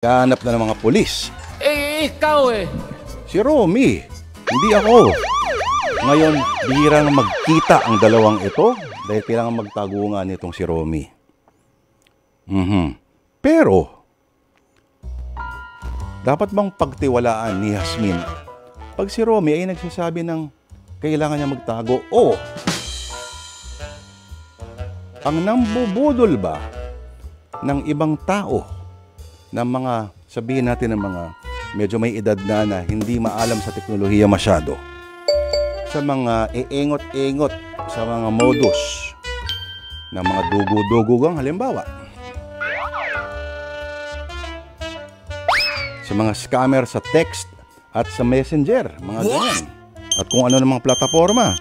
Hanap na ng mga pulis. Ikaw eh. Si Romy, hindi ako. Ngayon, bihira na magkita ang dalawang ito dahil kailangan magtago nga nitong si Romy. Pero, dapat bang pagtiwalaan ni Jasmine pag si Romy ay nagsasabi ng kailangan niya magtago o ang nambubudol ba ng ibang tao ng mga, sabihin natin ng mga medyo may edad na hindi maalam sa teknolohiya masyado, sa mga iingot-ingot, sa mga modus ng mga dugo-dugugang halimbawa, sa mga scammer sa text at sa messenger, mga ganyan, at kung ano ng mga plataforma.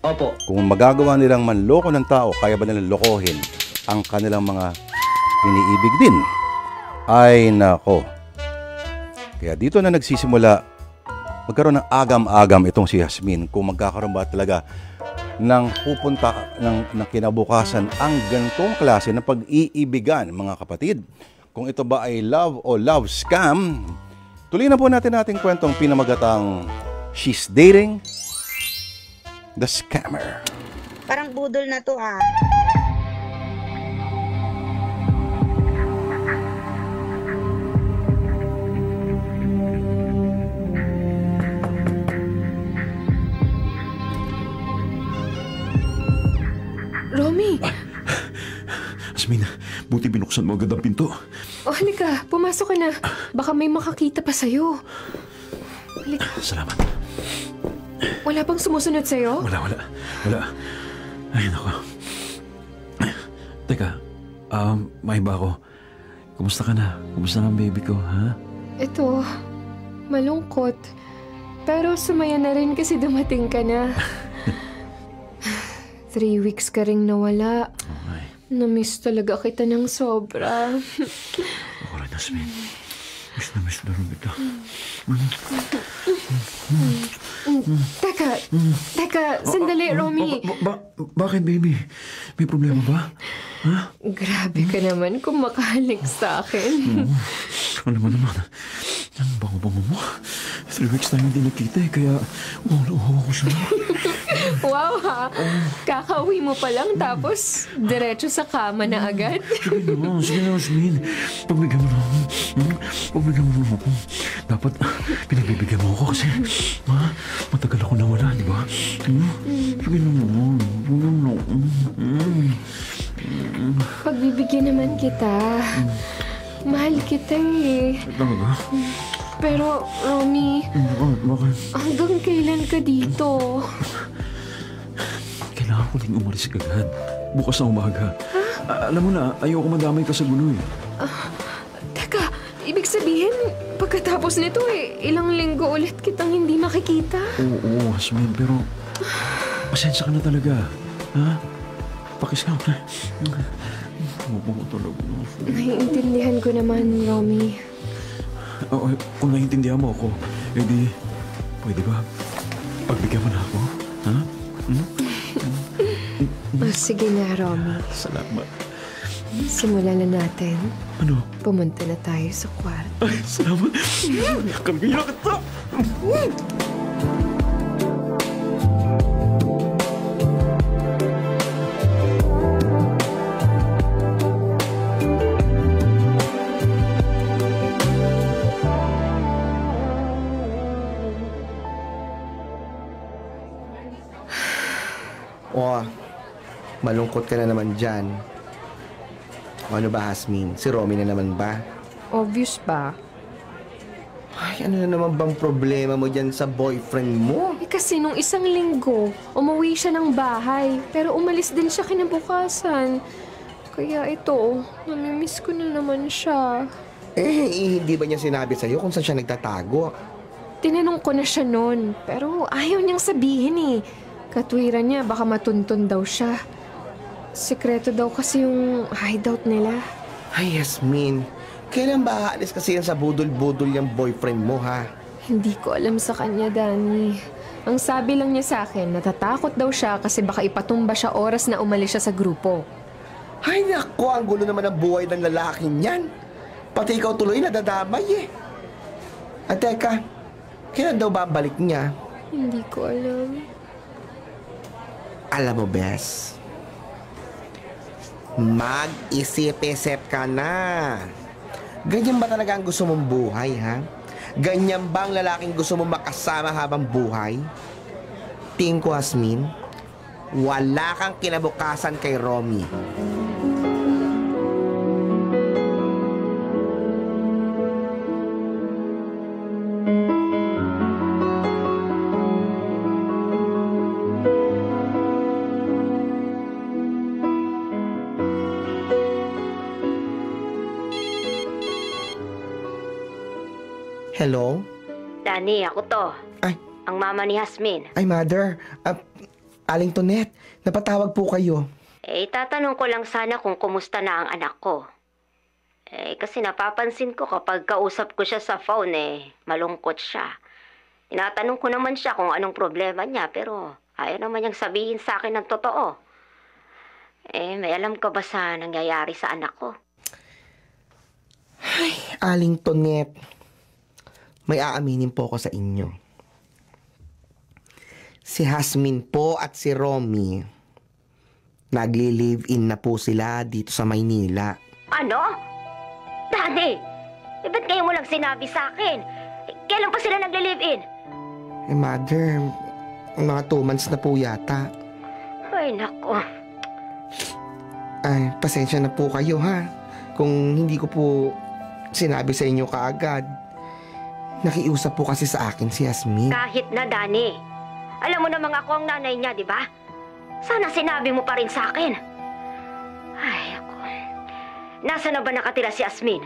Opo. Kung magagawa nilang manloko ng tao, kaya ba nilang lokohin ang kanilang mga iniibig din? Ay nako. Kaya dito na nagsisimula magkaroon ng agam-agam itong si Jasmine kung magkakaroon ba talaga ng pupunta ng kinabukasan ang ganitong klase ng pag-iibigan, mga kapatid. Kung ito ba ay love o love scam, tuloy na po natin ating kwentong pinamagatang She's Dating the Scammer. Parang budol na to ah. Romy! Jasmine, buti binuksan mo agad ang pinto. Oh, halika. Pumasok ka na. Baka may makakita pa sa'yo. Halika. Salamat. Wala bang sumusunod sa'yo? Wala. Ay, naku. Teka, may ba ako? Kumusta ka na? Kumusta na ang baby ko, ha? Ito, malungkot. Pero sumaya na rin kasi dumating ka na. 3 weeks ka ring nawala. Okay. Na-miss talaga kita ng sobra. Ako rin, Jasmine. Miss na rin kita. Teka, sandali, Romy. Bakit, baby? May problema ba? Ha? Grabe ka naman kung makahalik sa akin. Alam mo naman, ang bango-bango mo. 3 weeks tayo hindi nakita eh, kaya uhaw ako siya. Wow ha! Kakauwi mo pa lang tapos diretso sa kama na agad. Sige na, Jasmine. Pagbigyan mo na ako. Pagbigyan mo na ako. Dapat pinagbibigyan mo ako kasi matagal ako nawala, di ba? Sige na naman. Pagbibigyan naman kita. Mahal kita eh. Talaga? Pero, Romy, Bakit? hanggang kailan ka dito? Kailangan ko din umalis agad. Bukas na umaga. Alam mo na, ayoko madamay ka sa gulo eh. Teka, ibig sabihin, pagkatapos nito ilang linggo ulit kitang hindi makikita? Oo, Jasmine, pero pasensya ka na talaga. Ha? Pakis ka na. Oo, talaga. Naiintindihan ko naman, Romy. Kung naiintindihan mo ako, edi, pwede ba pagbigyan mo na ako? Ha? Sige na, Romy. Salamat. Simulan na natin. Ano? Pumunta na tayo sa kwarto. Ay, salamat. Kagaya kita. Malungkot ka na naman dyan. Ano ba, Jasmine? Si Romy na naman ba? Obvious ba? Ay, ano na naman bang problema mo dyan sa boyfriend mo? Kasi nung isang linggo, umuwi siya ng bahay. Pero umalis din siya kinabukasan. Kaya ito, namimiss ko na naman siya. Hindi ba niya sinabi sa'yo kung saan siya nagtatago? Tinanong ko na siya noon. Pero ayaw niyang sabihin eh. Katwiran niya, baka matuntun daw siya. Sekreto daw kasi yung hideout nila. Ay, Jasmine. Kailan ba aalis kasi yan sa budol-budol yung boyfriend mo, ha? Hindi ko alam sa kanya, Danny. Ang sabi lang niya sa akin, natatakot daw siya kasi baka ipatumba siya oras na umalis siya sa grupo. Ay, naku, ang gulo naman ang buhay ng lalaking yan. Pati ikaw tuloy nadadamay eh. At teka, kailan daw babalik niya? Hindi ko alam. Alam mo, Bes, mag-isip-isip ka na. Ganyan ba talaga ang gusto mong buhay, ha? Ganyan ba ang lalaking gusto mong makasama habang buhay? Tingin ko, Hasmin, wala kang kinabukasan kay Romy. Hello? Dani, ako to. Ay, Ang mama ni Hasmin. Mother. Aling Tonet, napatawag po kayo. Tatanong ko lang sana kung kumusta na ang anak ko. Kasi napapansin ko kapag kausap ko siya sa phone, malungkot siya. Tinatanong ko naman siya kung anong problema niya, pero ayaw naman niyang sabihin sa akin ng totoo. May alam ka ba sa nangyayari sa anak ko? Ay, Aling Tonet, may aaminin po ako sa inyo. Si Hasmin po at si Romy, nagli-live-in na po sila dito sa Maynila. Ano? Dani! Ba't kayo mo lang sinabi sa akin? Kailan pa sila nagli-live-in? Mother, mga 2 months na po yata. Ay, nako. Ay, pasensya na po kayo, ha? Kung hindi ko po sinabi sa inyo kaagad. Nakiusap po kasi sa akin si Hasmin. Kahit na, Dani. Alam mo namang ako ang nanay niya, di ba? Sana sinabi mo pa rin sa akin. Ay, ako. Nasaan na ba nakatira si Hasmin?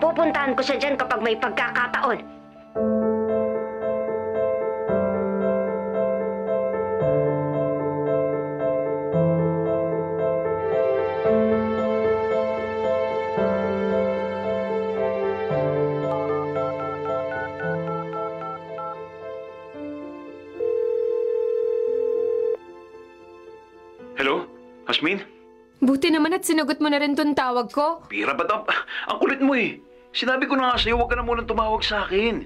Pupuntahan ko siya dyan kapag may pagkakataon. Hello? Hasmin? Buti naman at sinagot mo na rin tong tawag ko. Pira ba ito? Ang kulit mo eh. Sinabi ko na nga sa'yo, huwag ka na munang tumawag sa akin.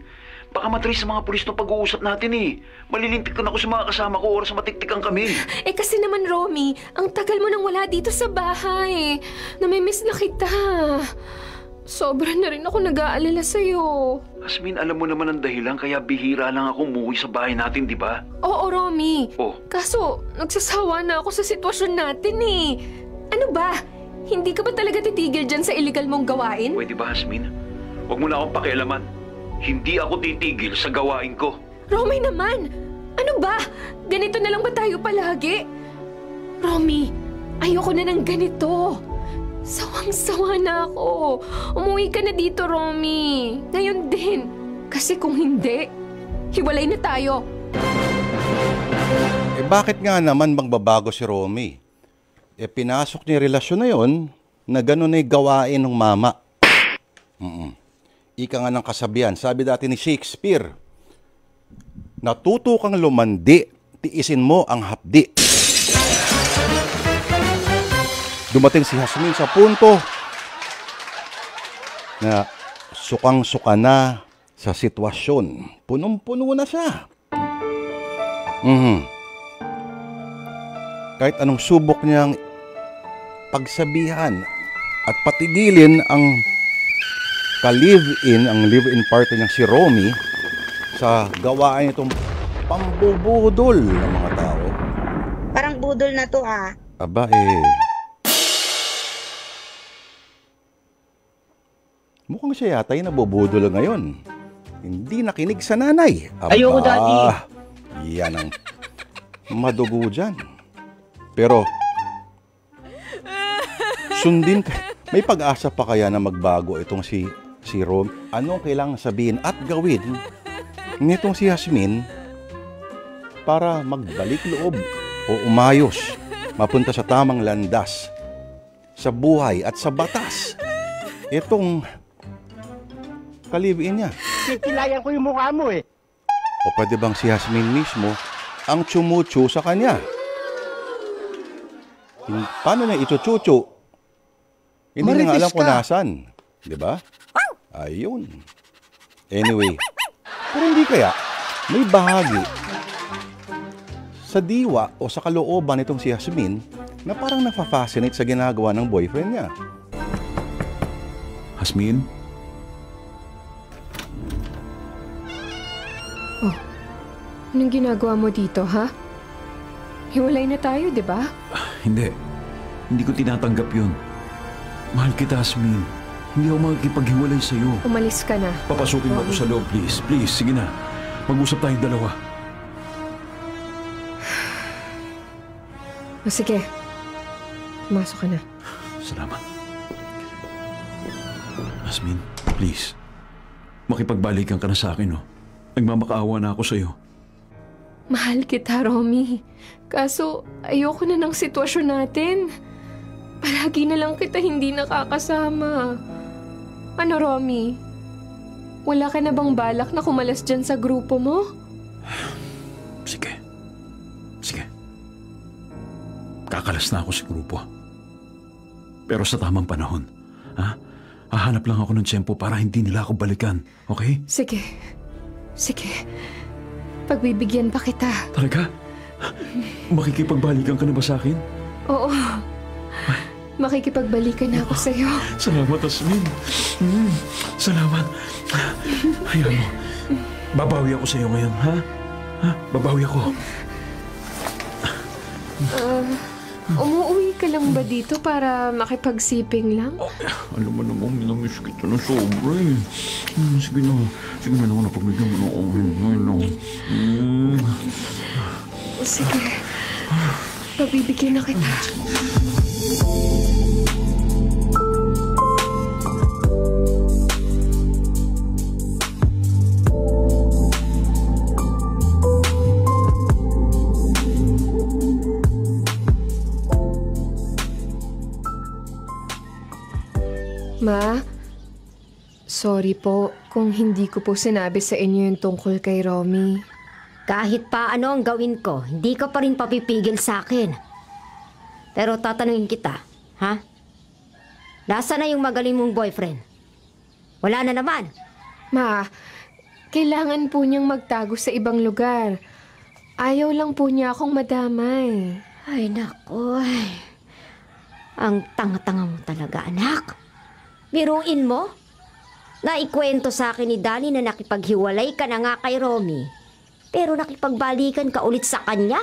Baka matris sa mga pulis na pag-uusap natin eh. Malilintik ka na ako sa mga kasama ko oras matiktikan kami. Kasi naman, Romy, ang tagal mo nang wala dito sa bahay. Namimiss na kita. Sobra na rin ako nag-aalala sa'yo. Hasmin, alam mo naman ang dahilan kaya bihira lang ako umuwi sa bahay natin, di ba? Oo, Romy. Oh. Kaso, nagsasawa na ako sa sitwasyon natin eh. Ano ba? Hindi ka ba talaga titigil dyan sa illegal mong gawain? Pwede ba, Hasmin? Huwag mo na akong pakialaman. Hindi ako titigil sa gawain ko. Romy naman! Ano ba? Ganito na lang ba tayo palagi? Romy, ayoko na ng ganito. Sawang-sawa na ako. Umuwi ka na dito, Romy. Ngayon din. Kasi kung hindi, hiwalay na tayo. Bakit nga naman magbabago si Romy? Pinasok niya yung relasyon na yon na gano'n ay gawain ng mama. Ika nga ng kasabihan, sabi dati ni Shakespeare, natuto kang lumandi, tiisin mo ang hapdi. Dumating si Hasmin sa punto na sukang-suka na sa sitwasyon. Punong-puno na siya. Kahit anong subok niyang pagsabihan at patigilin ang ang live-in partner niyang si Romy sa gawain itong pambubudol ng mga tao. Parang budol na to ah. Aba mukhang siya yata yung nabubudol ngayon. Hindi nakinig sa nanay. Aba, Ayoko, Daddy. Yan ang madugo dyan. Pero, sundin ka. May pag-asa pa kaya na magbago itong si Rom? Anong kailangan sabihin at gawin nitong si Hasmin para magbalik loob o umayos, mapunta sa tamang landas sa buhay at sa batas? Itong kalibin niya. Kikilayan ko yung mukha mo eh. O pwede bang si Hasmin mismo ang tsumutsu sa kanya? Paano na itutsutsu? Hindi na nga alam kung nasan. Di ba? Ayun. Anyway, pero hindi kaya may bahagi sa diwa o sa kalooban nitong si Yasmin na parang nafa-fascinate sa ginagawa ng boyfriend niya. Hasmin? Oh, anong ginagawa mo dito, ha? Hiwalay na tayo, di ba? Hindi. Hindi ko tinatanggap yun. Mahal kita, Hasmin. Hindi ako makikipaghiwalay sa'yo. Umalis ka na. Papasukin mo ako sa loob, please. Please, sige na. Mag-usap tayong dalawa. O sige. Pumasok ka na. Salamat. Hasmin, please. Makipagbalikan ka na sa akin, oh. Nagmamakaawa na ako sa'yo. Mahal kita, Romy. Kaso, ayoko na ng sitwasyon natin. Palagi na lang kita hindi nakakasama. Ano, Romy? Wala ka na bang balak na kumalas dyan sa grupo mo? Sige. Sige. Kakalas na ako sa grupo. Pero sa tamang panahon. Ha? Hahanap lang ako ng tiyempo para hindi nila ako balikan. Okay? Sige. Sige. Pagbibigyan pa kita. Talaga? Makikipagbalikan ka na ba sa akin? Oo. Makikipagbalikan na ako sa'yo. Salamat, Hasmin. Salamat. Hayaan mo. Babawi ako sa'yo ngayon, ha? Ha? Babawi ako. Umuwi ka lang ba dito para makipagsiping lang? Oh, alam mo namang minamiss kita na sobra eh. Sige na. Sige na naman, napagbigyan mo na ako. Sige. Pabibigyan na kita. Ma, sorry po kung hindi ko po sinabi sa inyo yung tungkol kay Romy. Kahit pa ano ang gawin ko, hindi ka pa rin papipigil sa akin. Pero tatanungin kita, ha? Nasaan na yung magaling mong boyfriend? Wala na naman. Ma, kailangan po niyang magtago sa ibang lugar. Ayaw lang po niya akong madamay. Ay, naku. Ang tanga-tanga mo talaga, anak. Biruin mo? Naikwento sa akin ni Danny na nakipaghiwalay ka na nga kay Romy. Pero nakipagbalikan ka ulit sa kanya.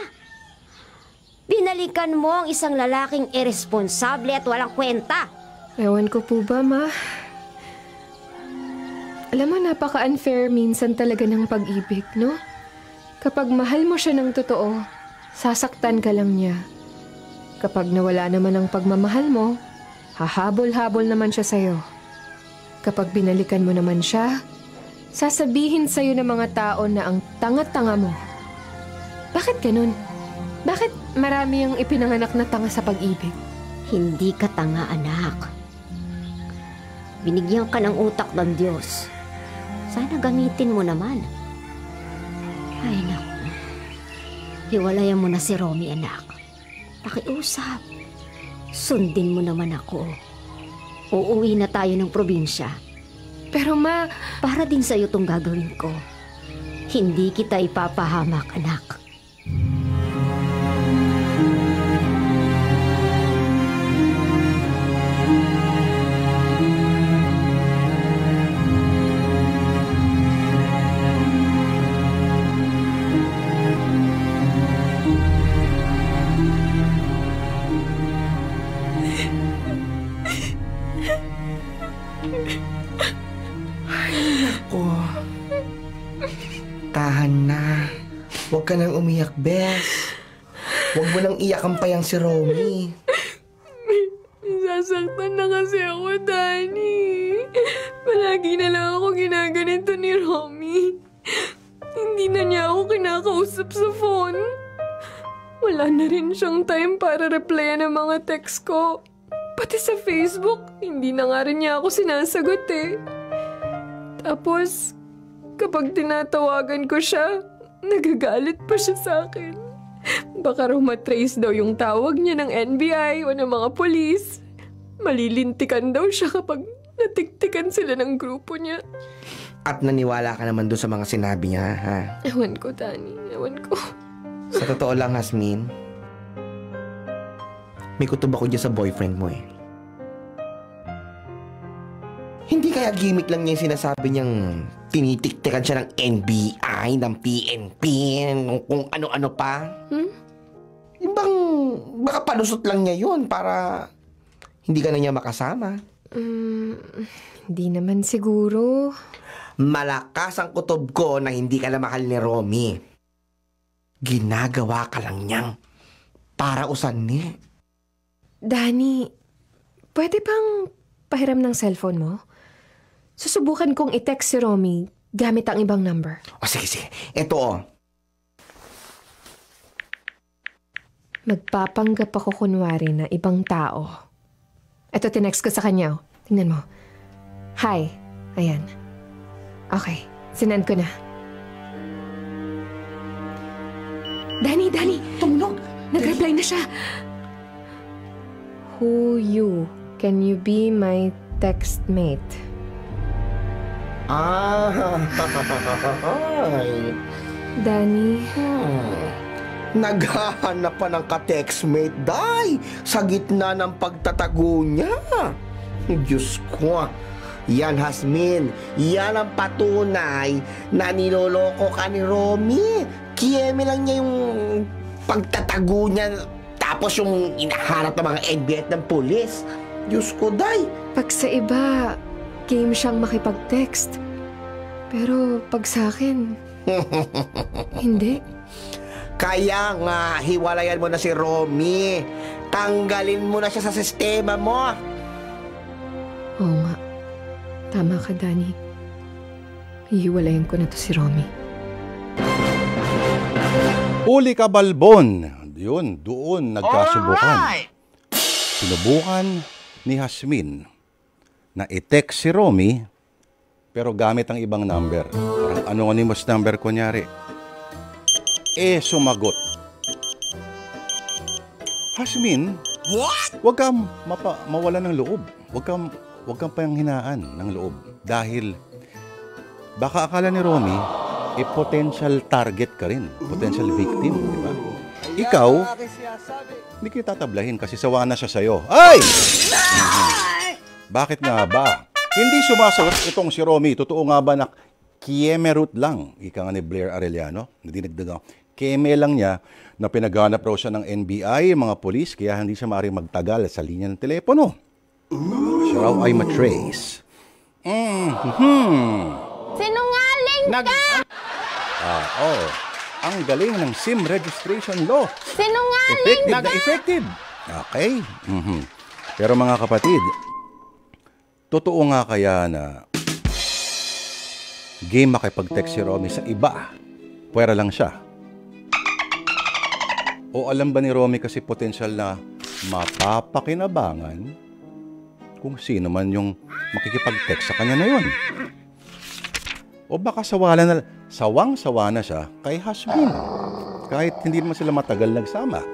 Binalikan mo ang isang lalaking irresponsable at walang kwenta. Ewan ko po ba, Ma? Alam mo, napaka-unfair minsan talaga ng pag-ibig, no? Kapag mahal mo siya ng totoo, sasaktan ka lang niya. Kapag nawala naman ang pagmamahal mo, hahabol-habol naman siya sa'yo. Kapag binalikan mo naman siya, sasabihin sa'yo ng mga tao na ang tanga-tanga mo. Bakit ganun? Bakit marami ang ipinanganak na tanga sa pag-ibig? Hindi ka tanga, anak. Binigyan ka ng utak ng Diyos. Sana gamitin mo naman. Ay, naku. Hiwalayan mo na si Romy, anak. Pakiusap. Sundin mo naman ako. Uuwi na tayo ng probinsya. Pero Ma, Para din sa'yo itong gagawin ko. Hindi kita ipapahamak, anak. Tahan na. Huwag ka nang umiyak, Bes. Huwag mo nang iyakan pa yang si Romy. sasaktan na kasi ako, Danny. Palagi na lang ako ginaganito ni Romy. Hindi na niya ako kinakausap sa phone. Wala na rin siyang time para replyan ng mga text ko. Pati sa Facebook, hindi na nga rin niya ako sinasagot eh. Tapos, kapag tinatawagan ko siya, nagagalit pa siya sa akin. Baka raw matrace daw yung tawag niya ng NBI o ng mga polis. Malilintikan daw siya kapag natiktikan sila ng grupo niya. At naniwala ka naman doon sa mga sinabi niya, ha? Ewan ko, Danny. Ewan ko. Sa totoo lang, Hasmin, may kutob ako dyan sa boyfriend mo eh. Hindi kaya gimmick lang niya yung sinasabi niyang tinitiktikan siya ng NBI, ng PNP, kung ano-ano pa? Ibang, baka palusot lang niya yun para hindi ka na niya makasama. Hindi naman siguro. Malakas ang kutob ko na hindi ka na mahal ni Romy. Ginagawa ka lang niyang para usanin. Danny, pwede bang pahiram ng cellphone mo? Susubukan kong i-text si Romy gamit ang ibang number. O sige. Ito oh. Magpapanggap ako kunwari na ibang tao. Ito, tinext ko sa kanya. Tingnan mo. Hi. Ayan. Okay. Sinend ko na. Danny! Tumunog! Nag-reply na siya. Who you? Can you be my text mate? Ay. Danny, Naghahanap pa ng ka-textmate, Day, sa gitna ng pagtatago niya. Diyos ko. Yan, Hasmin. Yan ang patunay na niloloko ka ni Romy. Kiyeme lang niya yung pagtatago niya, tapos yung inahanap ng mga NBI at ng pulis. Diyos ko, Day. pag sa iba, game siyang makipag-text. Pero pag sa akin, hindi. Kaya nga, hiwalayan mo na si Romy. Tanggalin mo na siya sa sistema mo. Oo nga. Tama ka, Danny. Hihiwalayan ko na to si Romy. Huli ka, Balbon. Yun, doon nagkasubukan. Sinubukan ni Hasmin na i-text si Romy pero gamit ang ibang number. Parang anonymous number kunyari. Sumagot. Hasmin, huwag kang mawala ng loob. Huwag kang panghinaan ng loob. Dahil baka akala ni Romy, potential target ka rin. Potential victim, di ba? Ikaw, hindi kita tatablahin kasi sawa na siya sa'yo. Ay! Bakit nga ba? Hindi sumasagot itong si Romy. Totoo nga ba na Kiemerut lang? Ika nga ni Blair Arellano. Nadinagdagang. Keme lang niya na pinaghanap raw siya ng NBI, mga polis, kaya hindi siya maaaring magtagal sa linya ng telepono. Siya raw ay matrace. Sinungaling ka! Ang galing ng SIM registration law. Sinungaling Effective ka! na effective. Okay. Pero mga kapatid, totoo nga kaya na game makipag-text si Romy sa iba, puwera lang siya? O alam ba ni Romy kasi potential na mapapakinabangan kung sino man yung makikipag-text sa kanya na yun? O baka sawang-sawa na siya kay Hasmin kahit hindi naman sila matagal nagsama.